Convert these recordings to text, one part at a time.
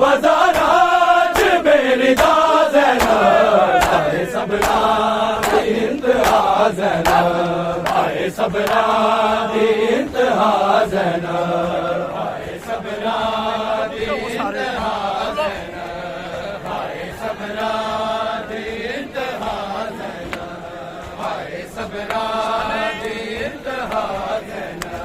बाजारा च बेरिदा ज़ैनब आए सबरा दी इंतहा ज़ैनब आए सबरा दी इंतहा ज़ैनब आए सबरा दी इंतहा ज़ैनब आए सबरा दी इंतहा ज़ैनब आए सबरा दी इंतहा ज़ैनब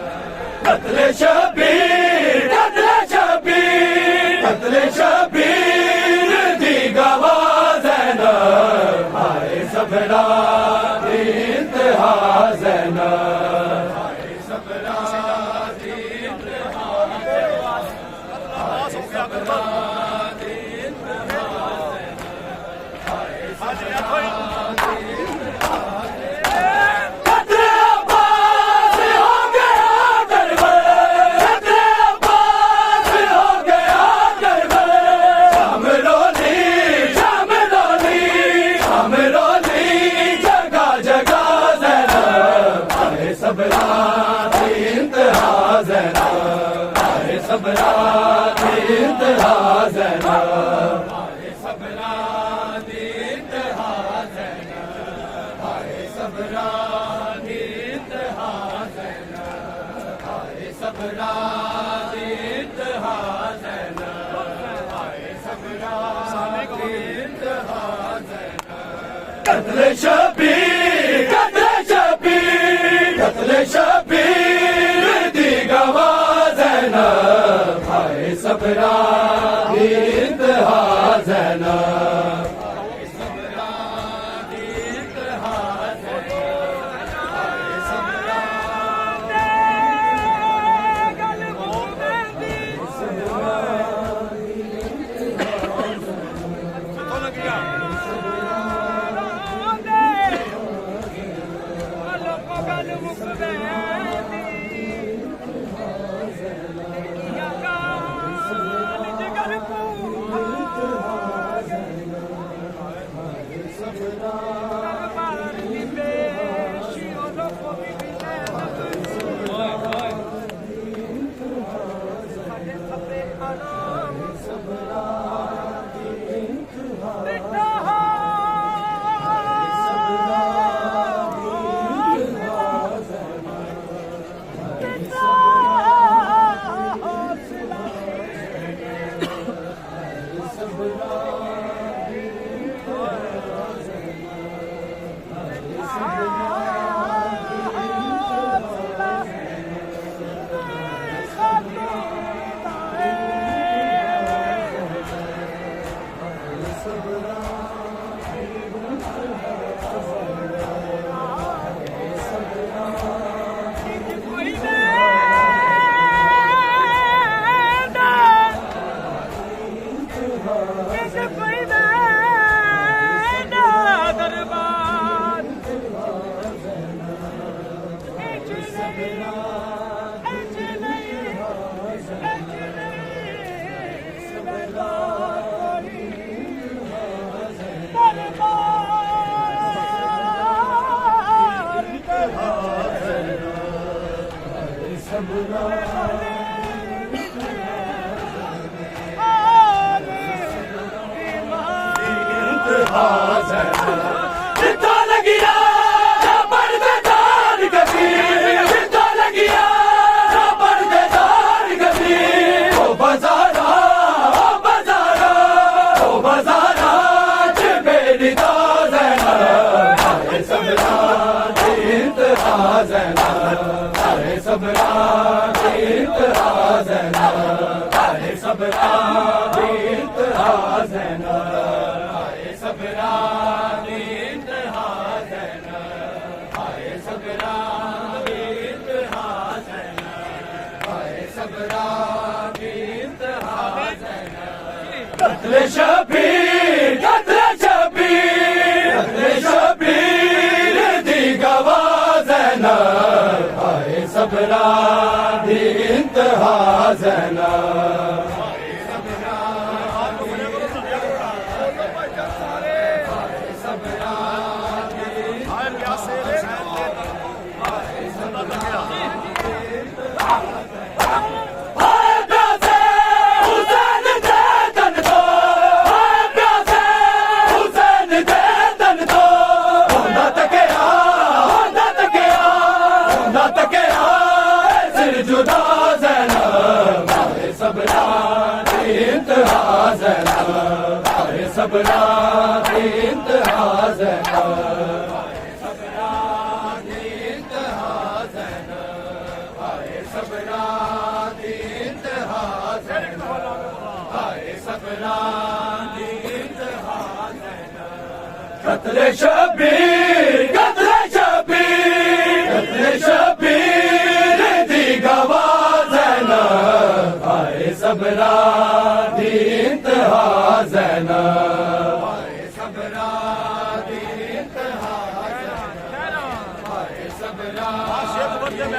कत्ले शबीर दी गवाह ज़ैनब आए सबरा दी इंतहा ज़ैनब आए सबरा दी इंतहा आए सबरा दी इंतहा आए सबरा दी इंतहा कत्ले अब्बास हो गया करबल कत्ले अब्बास हो गया करबल जगह जगह ज़ैनब आए सबरा दी इंतहा ज़ैनब आए सबरा दी इंतहा ज़ैनब आए सबरा दी इंतहा ज़ैनब आए सबरा दी इंतहा ज़ैनब आए सबरा दी इंतहा ज़ैनब आए सबरा दी इंतहा ज़ैनब कत्ले शबीर दी गवाह ज़ैनब आए सबरा दी इंतहा ज़ैनब आए सबरा दी इंतहा ज़ैनब आए सबरा जितना लगिया पर्देदार गली जितना लगिया पर्देदार गली ओ बाजारा च बेरिदा ज़ैनब आए सबरा दी इंतहा ज़ैनब आए सबरा दी इंतहा ज़ैनब आए सबरा दी इंतहा ज़ैनब आए सबरा दी इंतहा ज़ैनब आए सबरा दी इंतहा ज़ैनब आए सबरा दी इंतहा ज़ैनब कत्ले शबीर दी गवाह ज़ैनब आए सबरा दी इंतहा ज़ैनब सबरा दी इंतहा ज़ैनब सबरा दी इंतहा ज़ैनब हाय सबरा दी इंतहा ज़ैनब हाय सबरा दी इंतहा ज़ैनब कत्ले शबीर दी गवाह ज़ैनब हाय सबरा दी इंतहा ज़ैनब हाय सबरा दी इंतहा ज़ैनब हाय सबरा हाय सबरा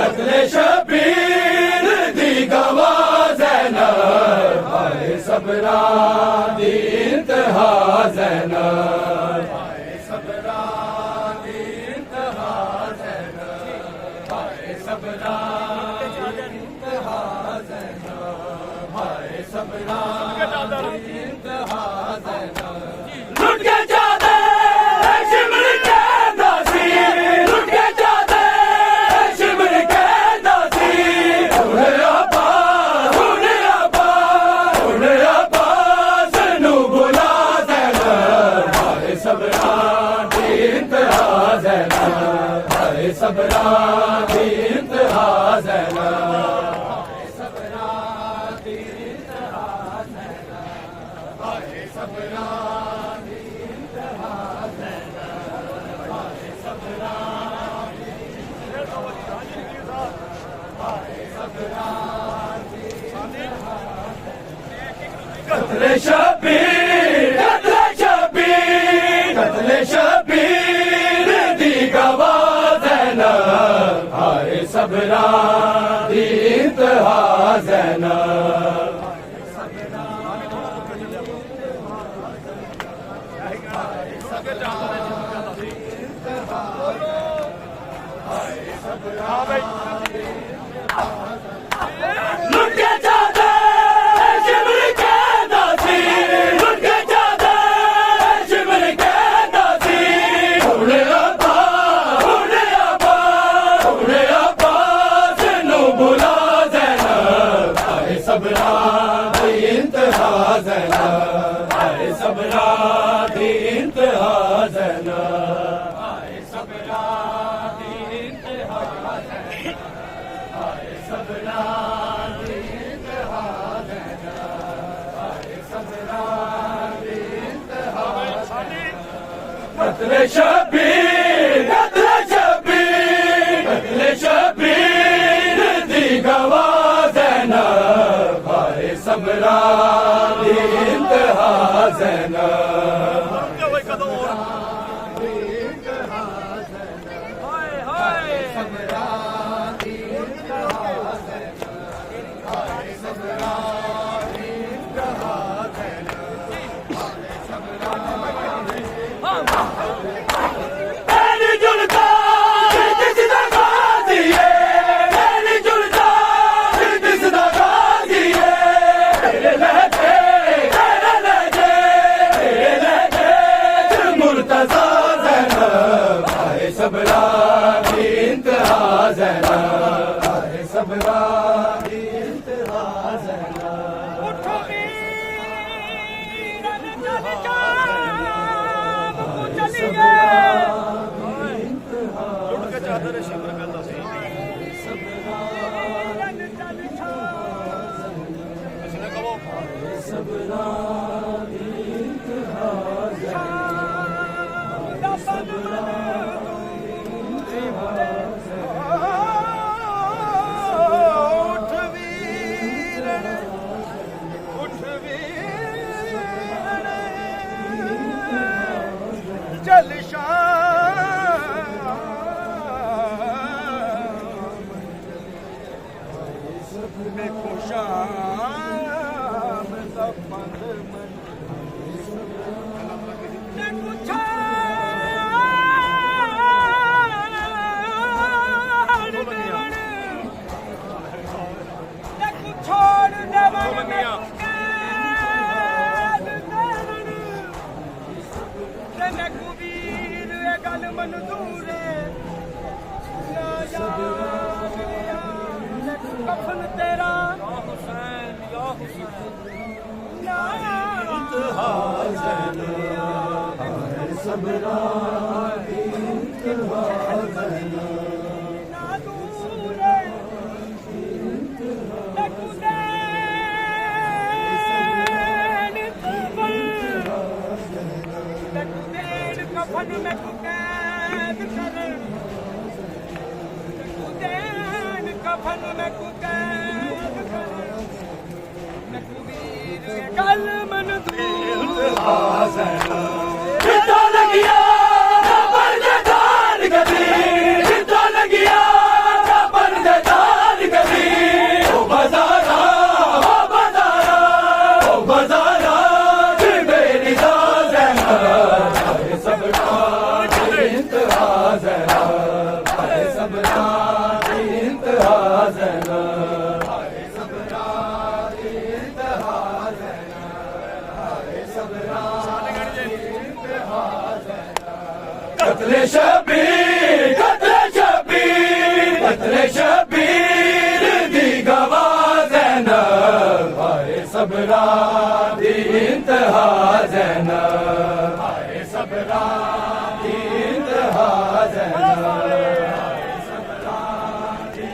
कत्ले शबीर दी गवाह ज़ैनब हाय सबरा दी इंतहा ज़ैनब हाय सबरा दी इंतहा ज़ैनब हाय सबरा दी इंतहा ज़ैनब हाय सबरा दी इंतहा ज़ैनब लुट के जादे शिमर के दासी लुट के जादे शिमर के दासी उन्हें अब्बास नू बुला ज़ैनब हाय सबरा दी इंतहा ज़ैनब हाय सबरा दी इंतहा ज़ैनब हाय सबरा कत्ले शबीर कत्ले शबीर दी गवाह ज़ैनब हाय सबरा दी इंतहा ज़ैनब लुट के जाते शिमर के दासी लुट के जाते शिमर के दासी उड़े अब्बा सिनू बुला ज़ैनब हाय सबरा दी इंतहा ज़ैनब हाय सबरा दी इंतहा ज़ैनब हाय सबरा दी इंतहा हाय सबरा दी इंतहा हाय सबरा दी इंतहा कत्ले शबीर दी गवाह ज़ैनब हाय सबरा दी इंतहा ज़ैनब सबरा दी इंतहा ज़ैनब हाय सबरा दी इंतहा ज़ैनब उठो वीरन चल चलिए लुट के चादर शिमर करदा सी वीरन चल किसने कहो सबरा दी इंतहा चल शाम में खुशाम तपंद मन ने पूछा छोड़ देवन मैं कुबीर गल मंजूर कफन तेरा हुसैन या हुसैन इंतहा ज़ैनब हाय सबरा दी इंतहा ज़ैनब ना दूर कफन में कुकैद कर कुदैन कफन में कुकैद कर नकबीर गल मंजूर कितो लगिया परदेदार कभी कितो लगिया परदेदार कभी ओ बाजारा मेरी ज़ैनब हाय सबरा दी इंतहा ज़ैनब हाय सबरा दी इंतहा ज़ैनब हाय सबरा दी इंतहा ज़ैनब हाय सबरा दी इंतहा ज़ैनब कत्ले शबीर दी गवाह ज़ैनब हाय सबरा दी इंतहा ज़ैनब हाय सबरा दी इंतहा ज़ैनब हाय सबरा दी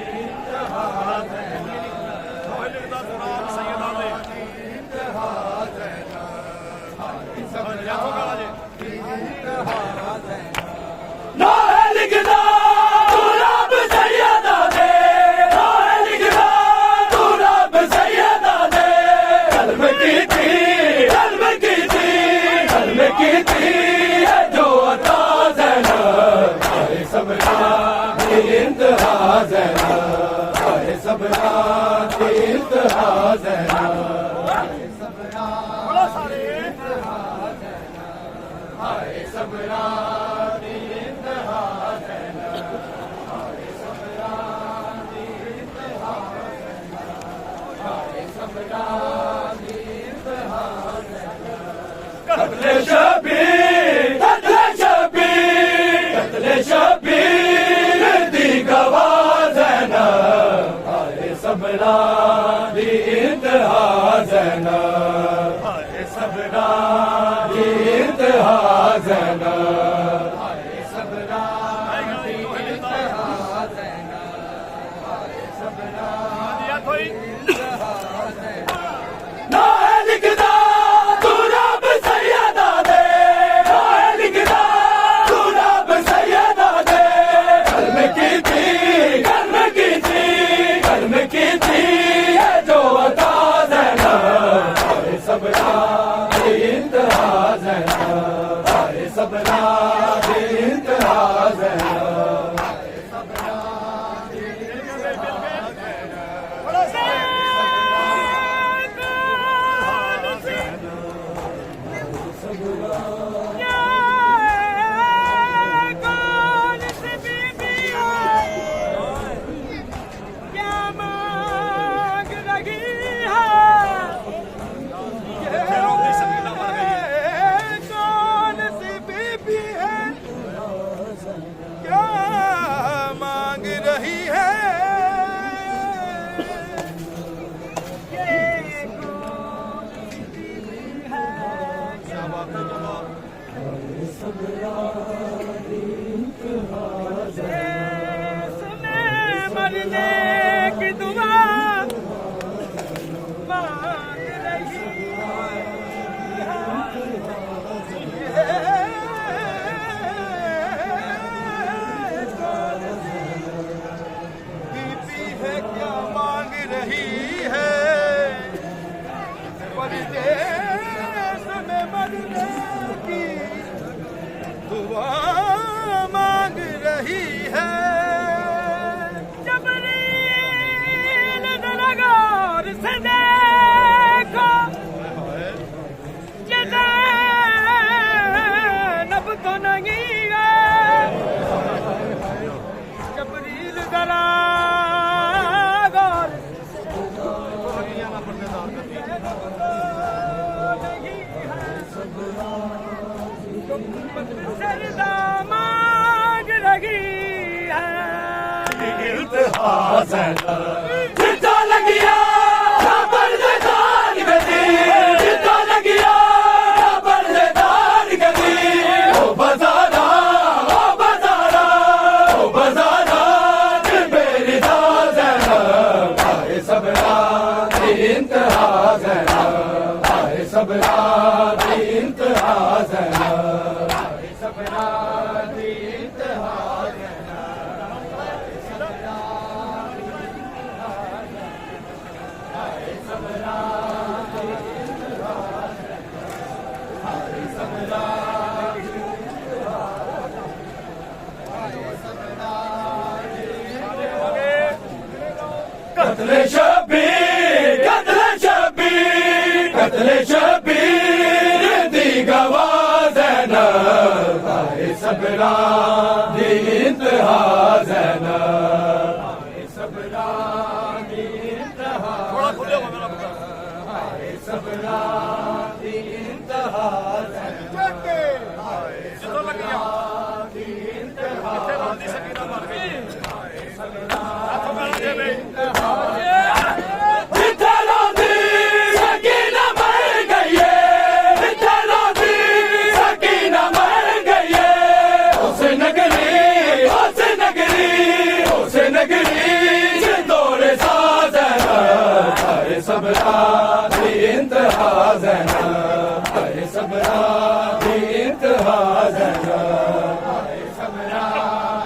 इंतहा ना है लिखना तू रब सैयदा दे ना है लिखना तू रब सैयदा दे कल्ब की थी कत्ले शबीर कत्ले शबीर दी गवाह ज़ैनब हाय सबरा दी इंतहा ज़ैनब हाय सबरा दी इंतहा ज़ैनब हाय सबरा दी इंतहा ज़ैनब हाय सबरा ना है लिखदा तू रब सैयदा दे ना है लिखदा तू रब सैयदा दे कर्म की थी है जो अता ज़ैनब हाय सबरा दी इंतहा ज़ैनब हाय सबरा दी इंतहा ज़ैनब हाय सबरा दी इंतहा कौन सी बीबी है क्या मांग रही है कौन सी बीबी है क्या मांग रही है ये कौन सी बीबी है क्या सुने मरने की दुआ मांग रही बीबी है क्या मांग रही है परदेश में मरने की दुआ मांग रही है जबरील जरा गौर से देखो ये ज़ैनब तो नहीं है जबरील जरा गौर सरदा मांग रही है इंतहा ज़ैनब जिद्दा लगिया पर्देदार गदी जिद्दा लगिया पर्देदार गदी ओ बज़ारा ओ बज़ारा ओ बज़ारा दिल बेरिदा ज़ैनब हाय सबरा दी इंतहा ज़ैनब हाय सबरा दी इंतहा ज़ैनब हाय सबरा दी इंतहा कत्ले शबीर दी गवाह ज़ैनब हाय सबरा दी इंतहा ज़ैनब हाय सबरा दी इंतहा हाय सबरा दी इंतहा ज़ैनब हाय सबरा दी इंतहा सबरा दी इंतहा ज़ैनब हाय सबरा दी इंतहा ज़ैनब हाय सबरा दी इंतहा ज़ैनब हाय सबरा दी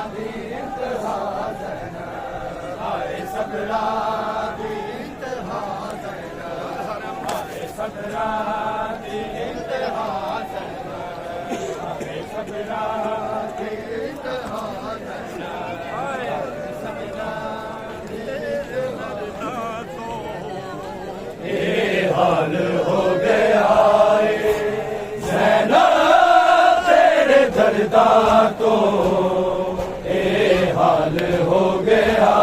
इंतहा ज़ैनब हाय सबरा दी इंतहा ज़ैनब हाय सबरा दी इंतहा ज़ैनब हाय सबरा हाल हो गया ज़ैनब तेरे दर्दा तो ए हाल हो गया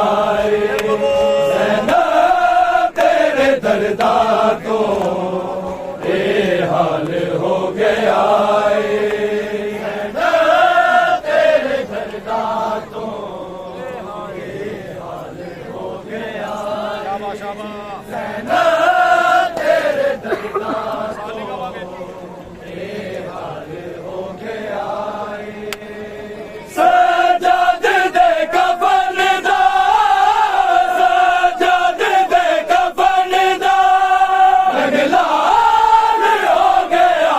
ज़ैनब तेरे दर्दा दर्दा तो ये हाल हो गया तेरे दर्दा तो ये हाल हो गया तेरे दर्दा सजाद दे कफन दा सजाद दे कफन दा लाल हो गया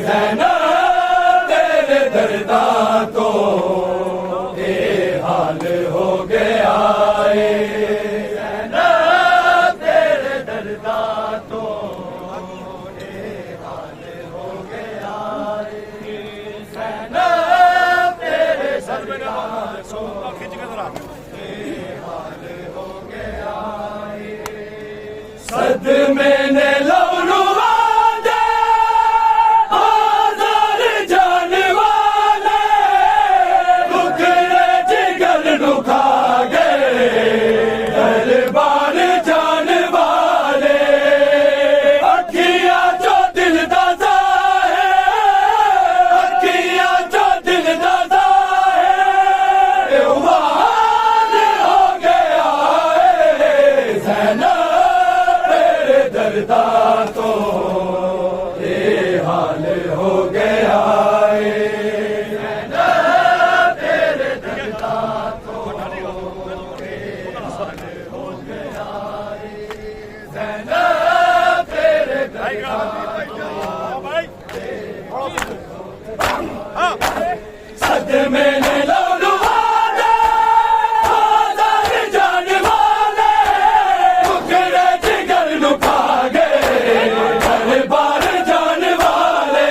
ज़ैनब तेरे दर्दा तो ये हाल हो गया ज़ैनब तेरे दर्दा तो ये हाल हो गया ज़ैनब तेरे दर्दा तो सदमे ने लौलुआ दे आज़ाद जाने वाले टुकड़े जिगर नु खा गए दरबार जाने वाले अखियां जो दिल दा ज़ाहिर अखियां जो दिल दा ज़ाहिर वाल हो गया ज़ैनब दर्दा तो ये हाल हो गया तेरे दर्दा तो ये हाल हो गया ज़ैनब तेरे दर्दा सदमे ने लौलुआ दे आज़ाद जाने वाले टुकड़े जिगर नु खा गए दरबार जाने वाले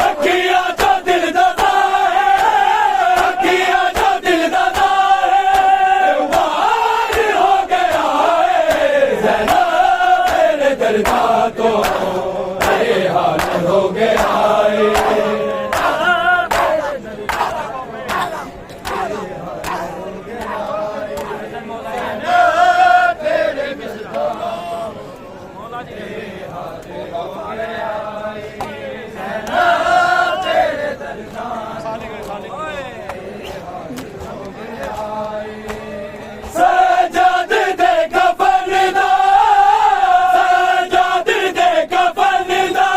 अखियां जो दिल दा ज़ाहिर अखियां जो दिल दा ज़ाहिर वार हो गया ज़ैनब तेरे दर्दा तो ये हाल हो गया सजाद दे कफन दा सजाद दे कफन दा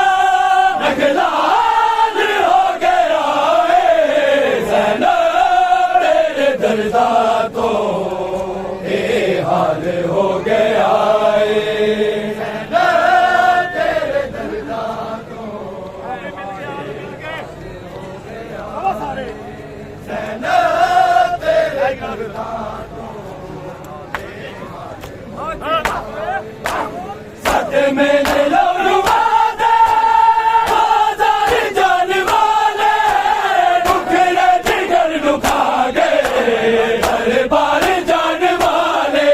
लाल हो गया ज़ैनब तेरे दर्दा तो ये हाल हो गया ज़ैनब तेरे दर्दा तो ज़ैनब तेरे दर्दा सदमे ने लौलुआ दे आज़ाद जाने वाले टुकड़े जिगर नु खा गए दरबार जाने वाले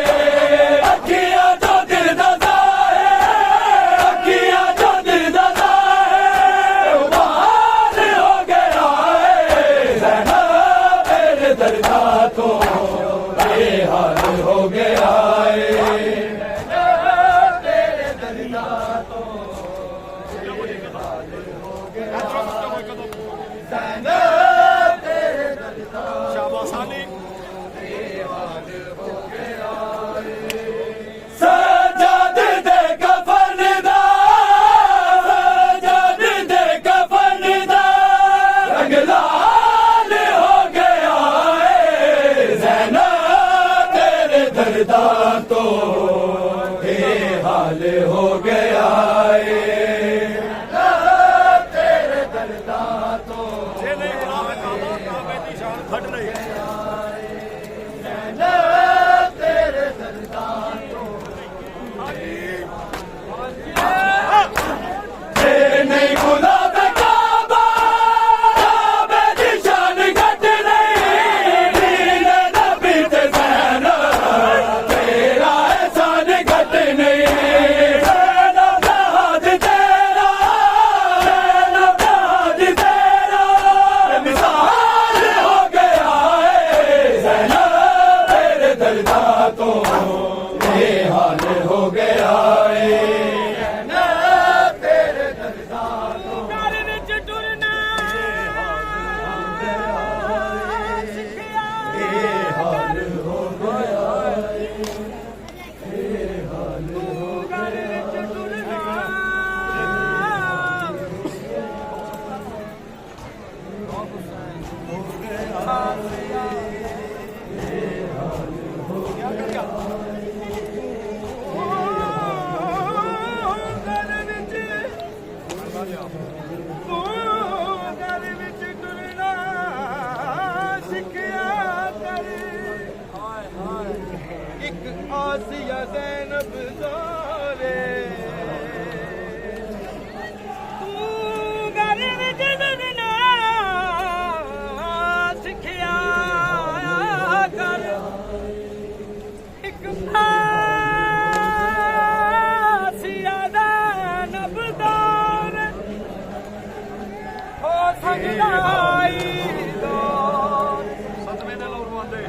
अखियां जो दिल दा ज़ाहिर अखियां जो दिल दा ज़ाहिर वाल हो गया ज़ैनब तेरे दर्दा तो ये हाल हो गया सजाद दे कफन दा सजाद दे कफन दा रंग लाल हो गया ज़ैनब तेरे दर्दा तो ये हाल हो गया तेरे दर्दा तो तेरे दर्दा तो नहीं गुलाब काबा काबे दी शान घट नहीं दीन नबी ते ज़ैनब तेरा एहसान घट नहीं ज़ैनब ये हाल हो गया ना तेरे दर्दा तो घर विच टुरना सिखिया ये हाल हो गया घर विच टुरना घर विच टुरना सिखिया कर एक आसिया ज़ैनब ज़ोरे तू घर विच टुरना सिखिया कर एक आसिया ज़ैनब ज़ोरे हो सजदाई दो सतवें नाल उरवांदे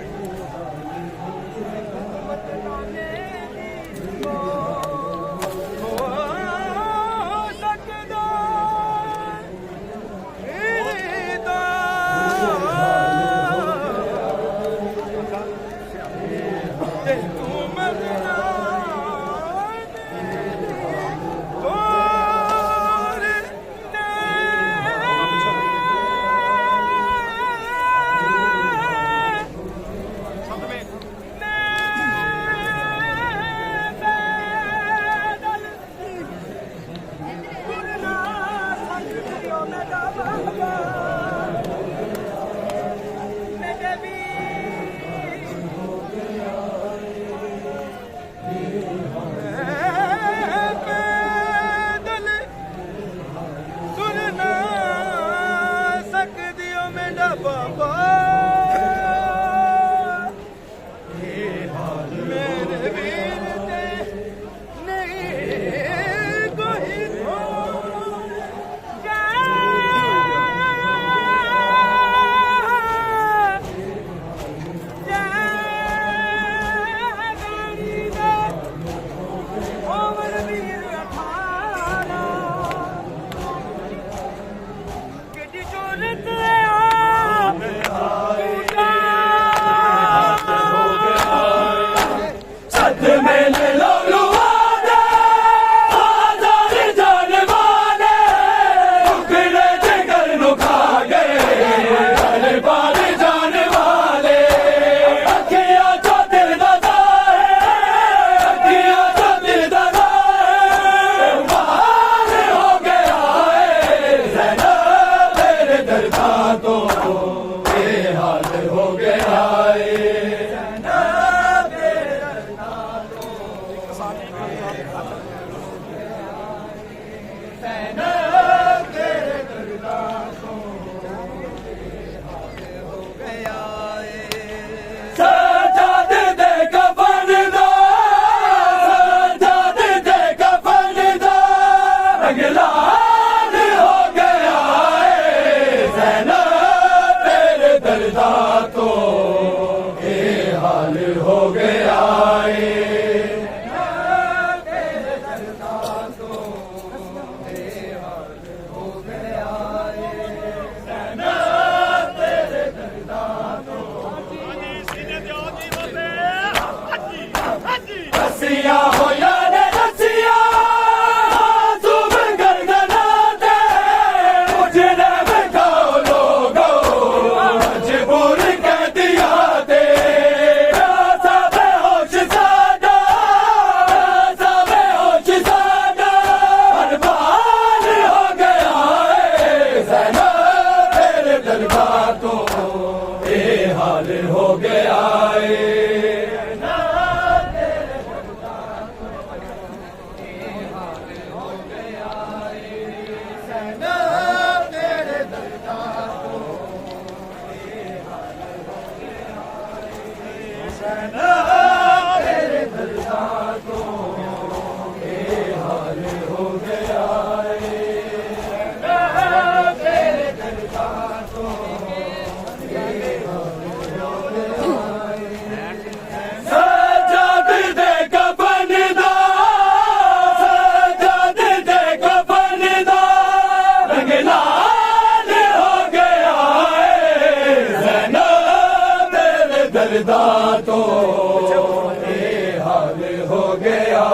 गया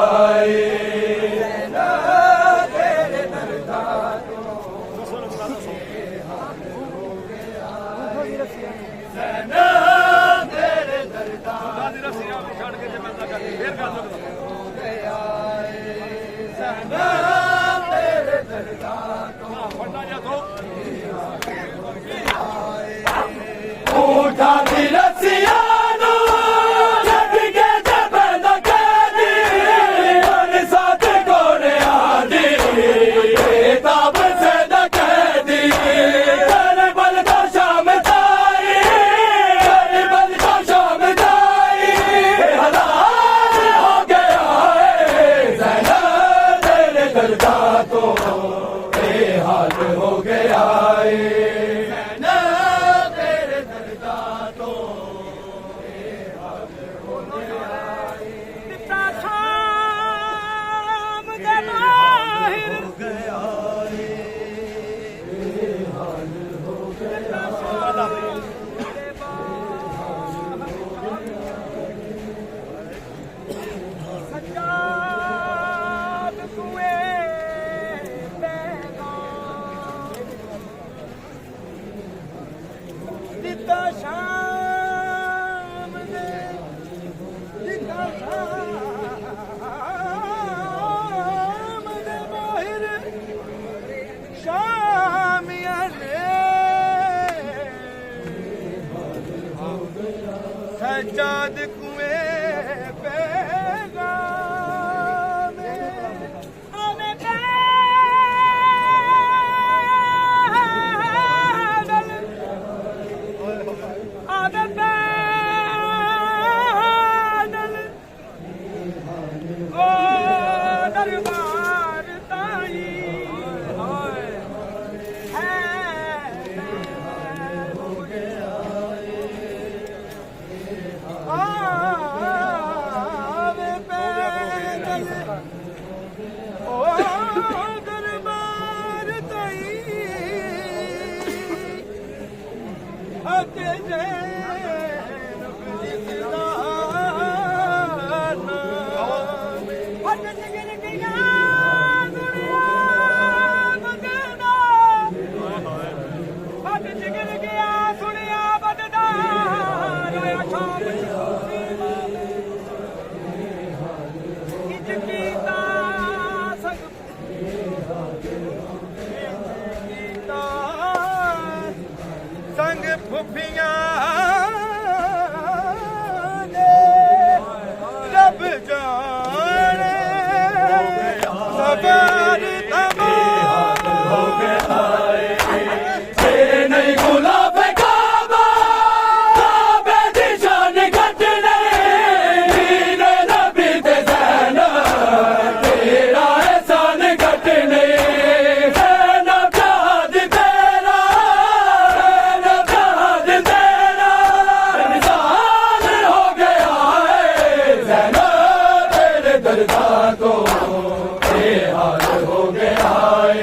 ऊठा दी रसिया नू छड़ के जब न कैदी साथ घोड़े आदि ताब से न कैदी कर बल तो शाम ताई कर बल तो शाम ताई हलाल हो गया है ज़ैना तेरे दर्दा तो बेहाल हो गया है ਦਿੱਤਾ ਸ਼ਾਮ ਦੇ ਮਾਹਿਰ ਸੱਜਾਦ ਕੁਏ ਦਿੱਤਾ ਸ਼ਾਮ ਦੇ ਦਿੱਤਾ ਸ਼ਾਮ ਦੇ ਮਾਹਿਰ ਸ਼ਾਮੀਆਂ ਨੇ ਸੱਜਾਦ ਕੁਏ ਪੈਗਾਮ ਆਵੇਂ ਪੈਦਲ ਆਵੇਂ ਪੈਦਲ ਓ ਦਰਬਾਰ ਤਾਈ ਹੈ ਆਵੇ ਪੈਦਲ ਓ ਦਰਬਾਰ ਤਾਈ ਅਤੇ ਜੈਨਬ ਜਿਸਦਾ ਨਾਮ ਹੱਥ ਜਗਨ ਗਿਆ ਦੁਨੀਆ ਬਦਦਾ ਹੱਥ ਜਗਨ ਗਿਆ ਸੁਣਿਆ ਬਦਦਾ ਰੋਇਆ ਸ਼ਾਮ ਇੰਜ ਕੀਤਾ ਸੰਗ ਕੀਤਾ ਸੰਗ ਫੁੱਫੀਆਂ ਨੇ ਰੱਬ ਜਾਣੇ ਸਬਰ हो गया से नहीं गुलाब काबा काबे दी शान घटने मीरे नबी ते ज़ैना तेरा एहसान घटने ज़ैना प्याद तेरा ज़ैना प्याद तेरा इंसान हो गया है ज़ैना तेरे दर्दा को बेहाल हो गया है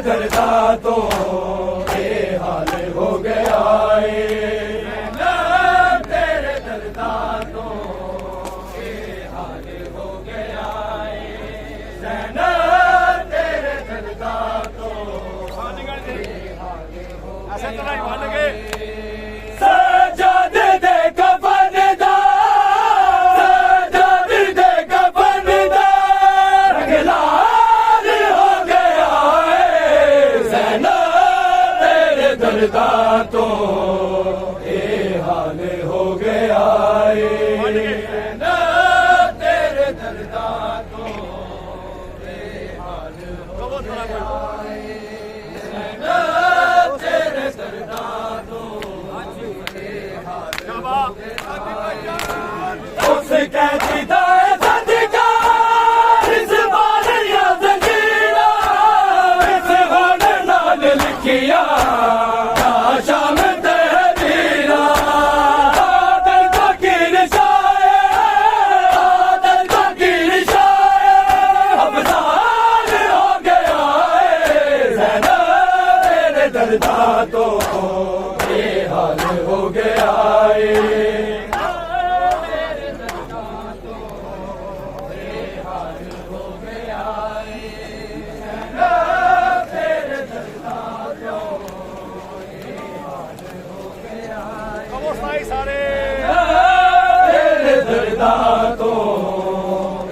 दर्दा तो ये हाल हो गया है तेरे दर्दा तो ये हाल हो गया है तेरे दर्दा तो ऐसे तो नहीं मान गए सजाद दे कफन दा सजाद दे कफन दा रंगलाल हो गया है ज़ैनब तेरे दर्दा तो ये हाल हो गया है ज़ैनब तेरे दर्दा तो ये हाल हो गया है ज़ैनब तेरे दर्दा तो उस कहती दाए सदकार इस बार या जंजीरा इस होड़ नाल लिखिया शाम तहरीरा आदल फकीर आदल फकीर अफसार हो गया है ज़ैनब तेरे दर्दा तो ये हाल हो गया है सारे तेरे दर्दा तो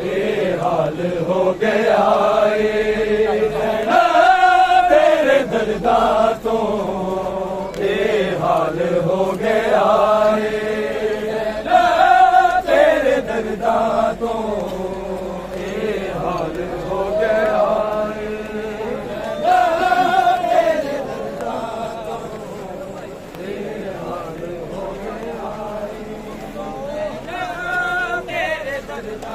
ये हाल हो गया है तेरे दर्दा तो ये हाल हो गया है तेरे दर्दा तो ये हाल हो गया है तेरे दर्दा तो ये हाल हो गया तेरे दर्दा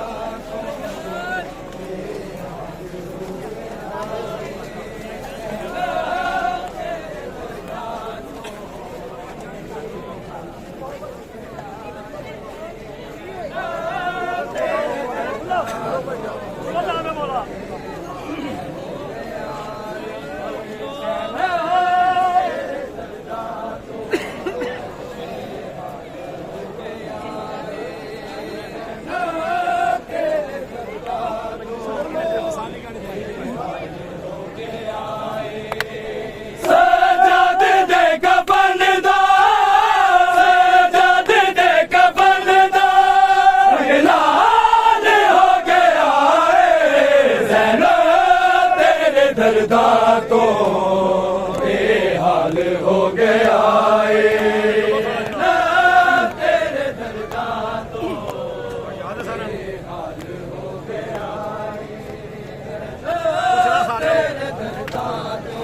सजाद दे कफन दा सजाद दे कफन दा रंगलाल हो गया है ज़ैनब तेरे दर्दा तो ये हाल हो गया है तेरे दर्दा तो ये हाल हो गया है तेरे दर्दा तो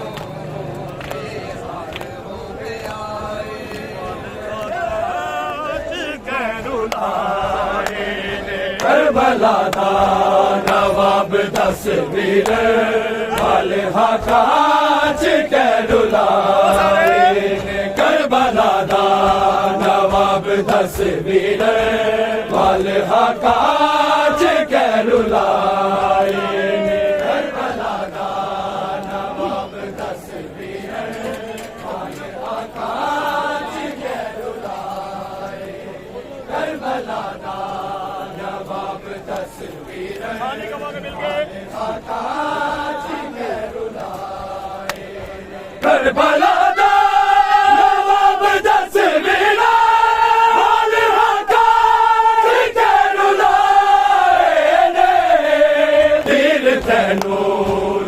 करबला दा नवाब तस्वीर वाले हाकाच कैरुलाए करबला दा नवाब तस्वीर वाले हाकाच कैरुलाए करबला दा नवाब तस्वीर वाले हाकाच कैरुलाए करबला दा नवाब तस्वीर करबला दा नवाब तस्वीर वाले हाकाच कैरुलाए दिल तैनू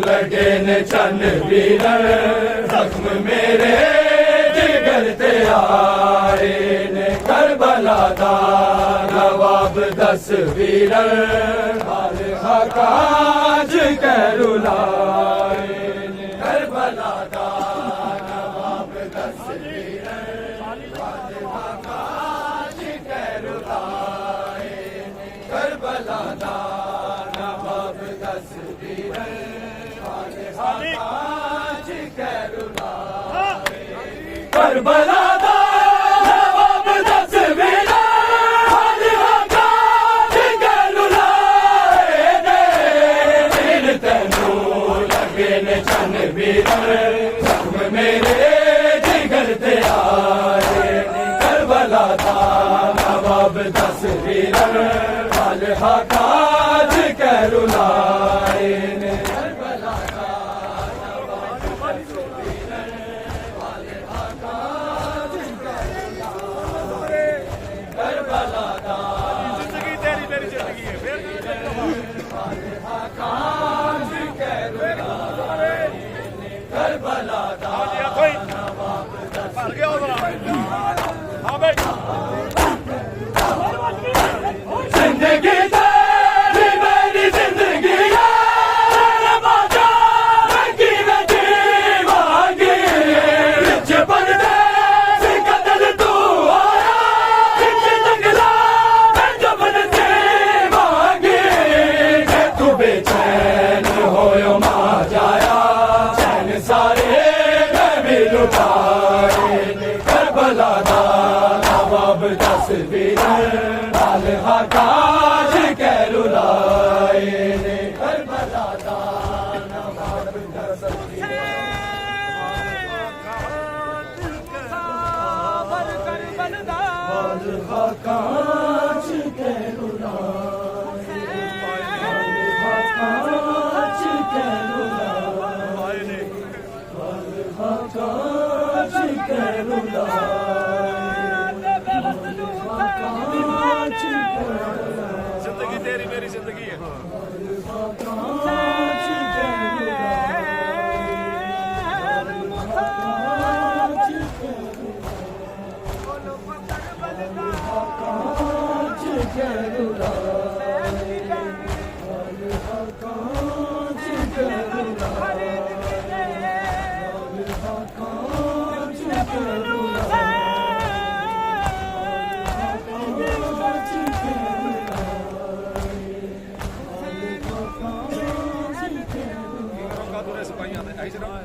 लगे न चन वीर जख्म मेरे जिगर ते आए ने करबला दा नवाब तस्वीर वाले हाकाज कैरुलाए करबला दा नवाब तस्वीर वाले हाकाज कैरुलाए करबला दा नवाब तस्वीर वाले हाकाज कैरुलाए करबला दा नवाब तस्वीर वाले हाकाज कैरुलाए दिल तैनू लगे न चन तस्वीर जख्म मेरे जिगर ते आए करबला दा नवाब तस्वीर वाल हकाज करुलाए ने करबला दा नवाब तस्वीर वाल हकाज करुलाए करबला दा जिंदगी तेरी मेरी जिंदगी है फिर हकाज करुलाए करबला दा कोई नवाब भर गया उधर हाँ भाई जिंदगी तेरी मेरी जिंदगी है तेरे बाजा रंगी में जीवांगी विच पर्दे से कदल तू आया विच जंगला में जबन जीवांगी के तू बेचैन होयो मा जाया चैन सारे मैं भी लुटाए करबला दा नवाब तस्वीर वाल हकाज करुलाए ने करबला दा नवाब तस्वीर साबर कर बनदा वाल हकाज करुलाए हकाज करुलाए वाल हकाज करुलाए जिंदगी तेरी मेरी जिंदगी है रोका सिपाहियां ने ऐसे रोका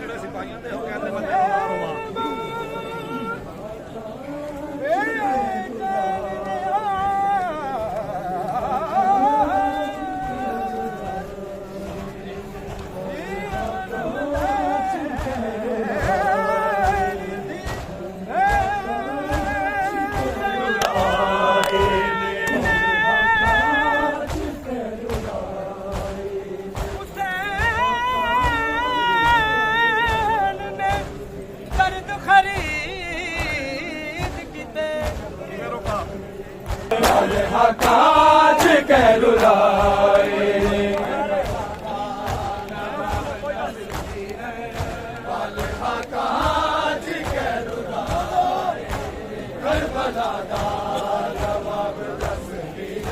तेरे सिपाहियां ने कहते बंदे दर्द खरीद किते रोका वाल हकाज करुलाए वाल हकाज करुलाए करबला दा नवाब तस्वीर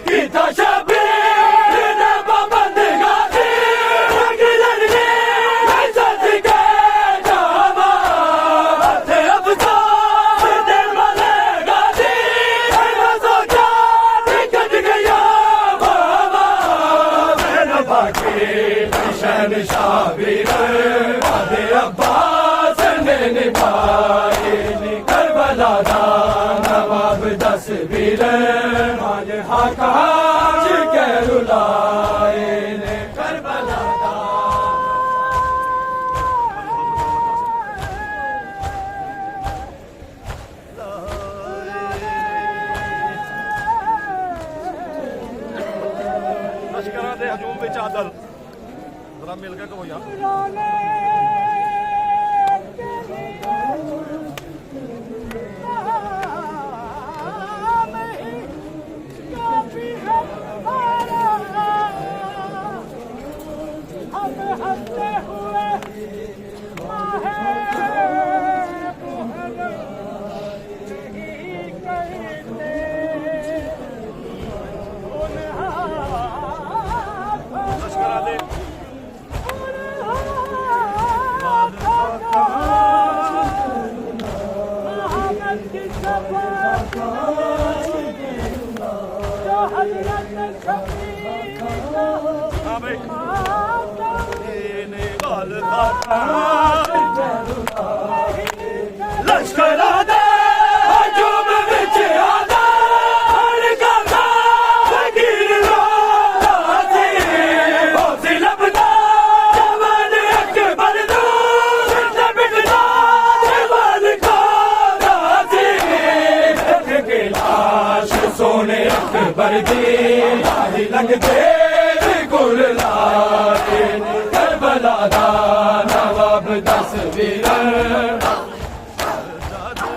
कीता शबीर ने पाबंद गाजी रंग लड़ने मैं सच के जावा थे अफसोस दे वाले गाजी मैं सोचा निकट गया बाबा मैं न बाकी निशान शाबीर आदे अब्बास ने निभाए करबला दा नवाब तस्वीर वाल हकाज करुलाए ने करबला दा लश्करां दे हजूम विच आदल जरा मिल के कहो यार हंसते हुए लश्करां दे हाँ भाई वाल ਲਸ਼ਕਰਾਂ ਦੇ ਹਜੂਮ ਵਿੱਚ ਆਦਾ ਹੜਕਦਾ ਫਕੀਰ ਰੋਂਦਾ ਸੀ ਹੌਸਲੇ ਲੱਭਦਾ ਜਵਾਨ ਅਕਬਰ ਨੂੰ ਜਿੰਦਾ ਪਿਟਦਾ ਜਵਾਨ ਖਾਦਾ ਸੀ ਦੇਖ ਕੇ ਲਾਸ਼ ਸੋਨੇ ਅਕਬਰ ਦੀ ਆਹੀ ਲੱਗਦੇ ਗੁਲ ਲਾਗੇ ਕਰਬਲਾ ਦਾ ਨਵਾਬ ਤਸਵੀਰ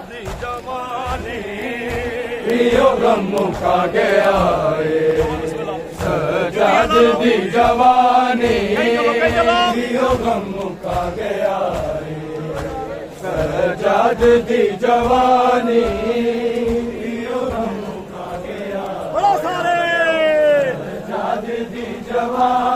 ਦੀ ਜਵਾਨੀ ਇਹੋ ਗਮ ਮੁਕਾ ਗਿਆ ਏ ਸਜਾਦ ਦੀ ਜਵਾਨੀ ਇਹੋ ਗਮ ਮੁਕਾ ਗਿਆ ਏ ਸਜਾਦ ਦੀ ਜਵਾਨੀ ਇਹੋ ਗਮ ਮੁਕਾ ਗਿਆ ਬੜਾ ਸਾਰੇ ਸਜਾਦ ਦੀ ਜਵਾਨੀ